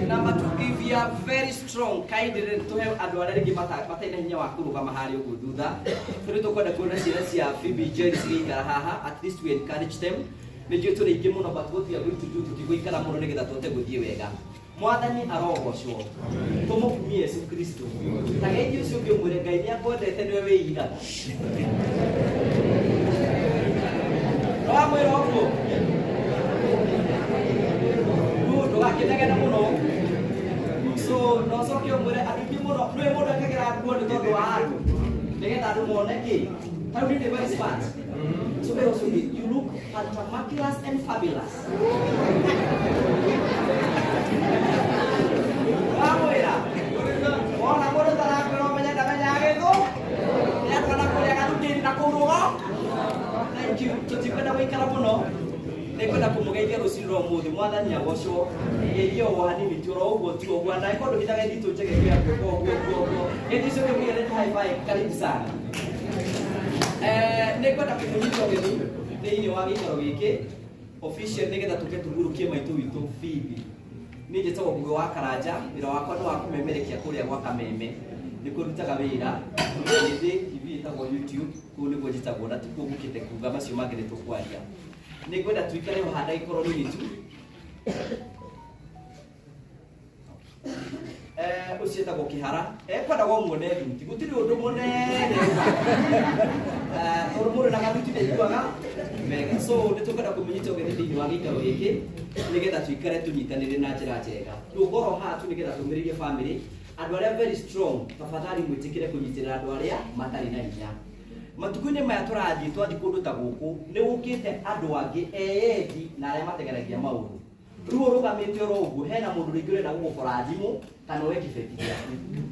Number two, if you are very strong, kindly to have adware gi mata ina hinya wa kuruga mahali ugu thutha turi tukwenda kuona ciana cia Phoebe Jerry cigikara haha, at least we encourage them. Ni juu turi ingi muno but what we are going to do tutigwikara muno nigetha tuote guthie wega. Mwathani arogocwo tumukumie Yesu Kristo tageithio ucio ngi mwire Ngai ni akwendete niwe wiira mwire ogwo ndu gakinegena muno so no soke mwire andu muno nwe mundu akagera nguo ni tondu wa andu nigetha andu mone ki tau ni very smart. So also you look miraculous and fabulous. Thank you. Tutikenda wikara muno. Nekwenda kumugeithia ruciro muthi mwathani agocwo. Iyo wani mituro uguo ti uguo na ikondo kitaga ndito njege kwa guo. Edi sio kugere high five karibu sana. Nekwenda kumunyita ugeni thĩinĩ wa gĩikaro gĩkĩ official nĩgetha tũke tũgurukie maitũ witũ Phoebe. Niĩ njĩtagwo Ngugi wa Karanja, wĩra wakwa nĩ wa kũmemerekia kũrĩa gwa Kameme. Nĩ kũrutaga wĩra hĩndĩ TV ĩtagwo YouTube, kũu nĩguo njĩtagwo na tikuo gũkĩte kuga macio mangĩ nĩ tũkwaria. Nĩ ngwenda tũikare ho handũ gĩkorwo nini tu. Ucietagwo kihara kwenda gwa muone thuti gutiri undu munene mundu nagathuti ndiguaga mega so nitukwenda kumenyita ugeni thĩinĩ wa gĩikaro gĩkĩ nigetha tuikare tunyitanĩre na njĩra njega ngorwo haha tu nigetha tumĩrĩrie family andu arĩa very strong tafadhali mwĩtĩkĩre kũnyitĩrĩra andu arĩa matarĩ na hinya matuko-inĩ maya tũrathiĩ twathi kũndũ ta gũkũ nĩ gũkĩte andu angĩ eyethi na arĩa mategeragia maũndũ ruo rugamite oro uguo hena mundu ringi urenda gugukora thimu kana we kibetithia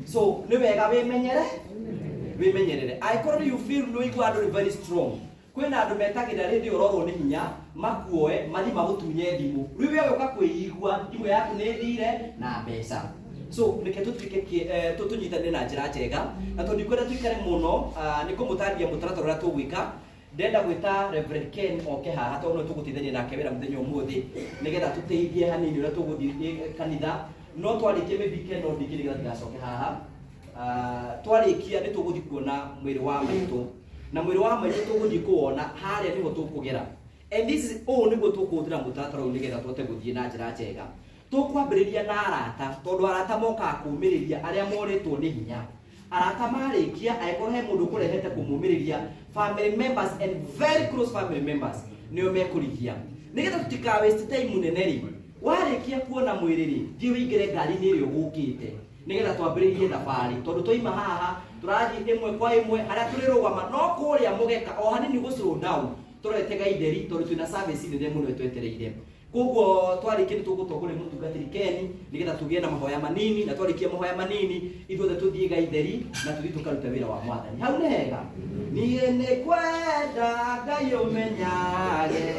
so ni wega wimenyerere aikorwo you feel no igwa andu very strong kwina andu metagira rindi urorwo ni hinya makuoe mathi magutunye thimu riwe uka kwĩigua thimu yaku ni thire na mbeca so nike tutuike tutunyitane na njira njega na tondu kwenda tuikare muno ni kumutaria mutaratara uria tugwika ndenda gwita Reverend Ken oke haha tondu no tugutithania nake wira muthenya umuthi nigetha tuteithie hanini uria tuguthii kanitha no twarikie maybe Ken no ndingiriga tigacoke haha twarikia ni tuguthi kuona mwiri wa maitu na mwiri wa maitu tuguthi kuona haria niho tukugera and this is all niguo tukuthira mutaratara nigetha tuote guthii na njira njega tukwambiriria na arata tondu arata moka kumiriria aria moritwo ni hinya arata marikia aikorwo he mundu kurehete kumumiriria family members and very close family members nio mekurithia nigetha tutika waste time muneneri warikia kuona mwiriri thi wingire ngari-inĩ ĩrĩa ũgũkĩte nigetha twambĩrĩrie thabarĩ tondu twaima haha tũrathi ĩmwe kwa ĩmwe harĩa tũrĩrũgama no kũrĩa mũgeka o hanini gũ slow down tũretega itheri tondu twĩna service nene mũno twetereire koguo twarikie nĩ tũgũtongoria mũtungatĩri Ken nigetha tũgĩe na mahoya manini na twarikie mahoya manini ithuothe tũthiĩ gaitheri na tũthiĩ tũkaruta wĩra wa Mwathani hau nĩ hega niĩ nĩ kwenda Ngai ũmenyage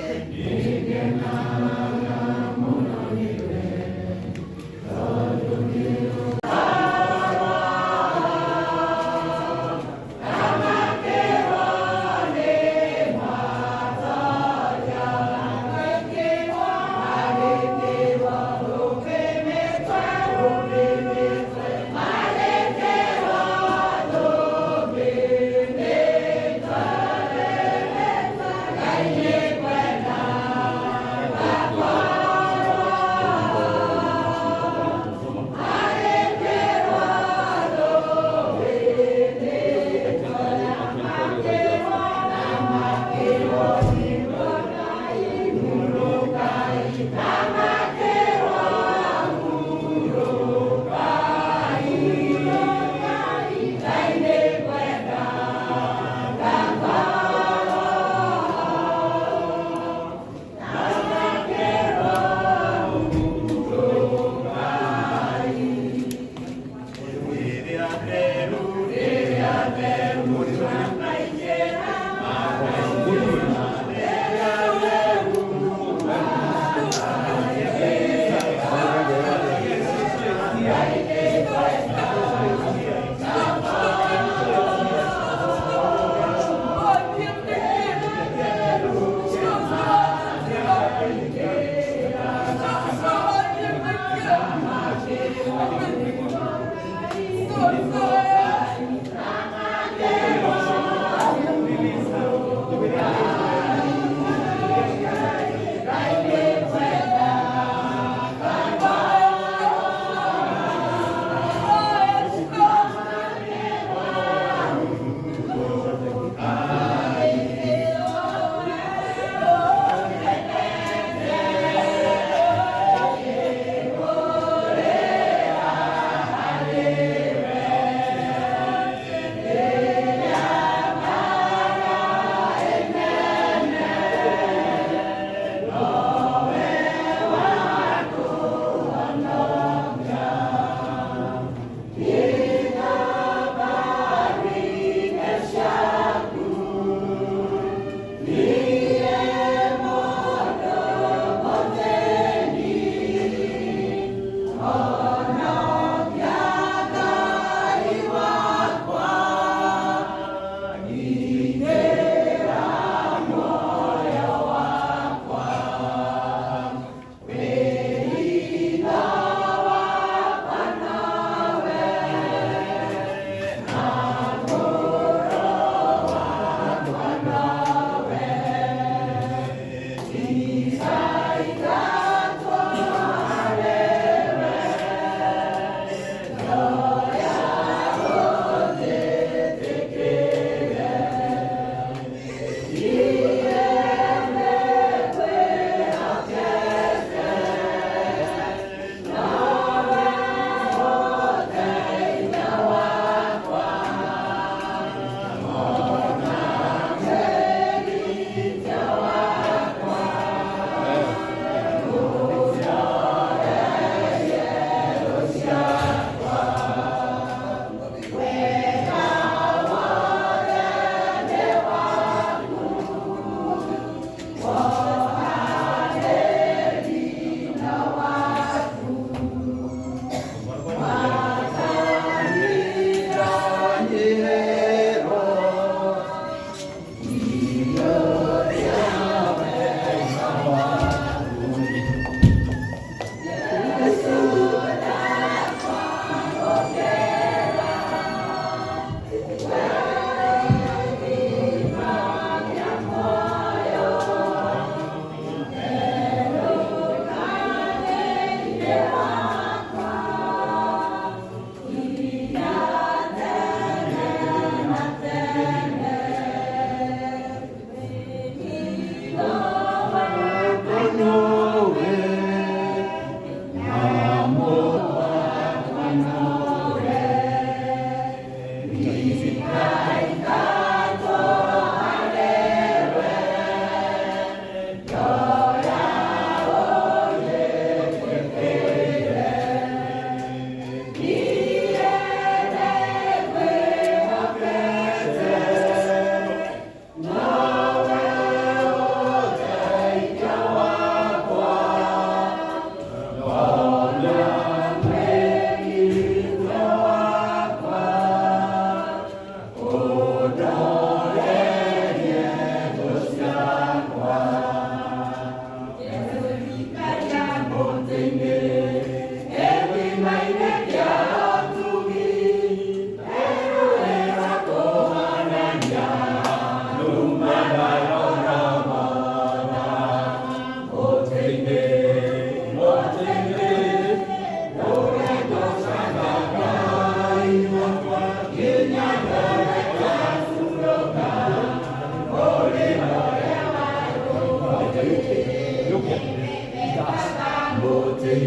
Look at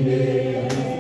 this.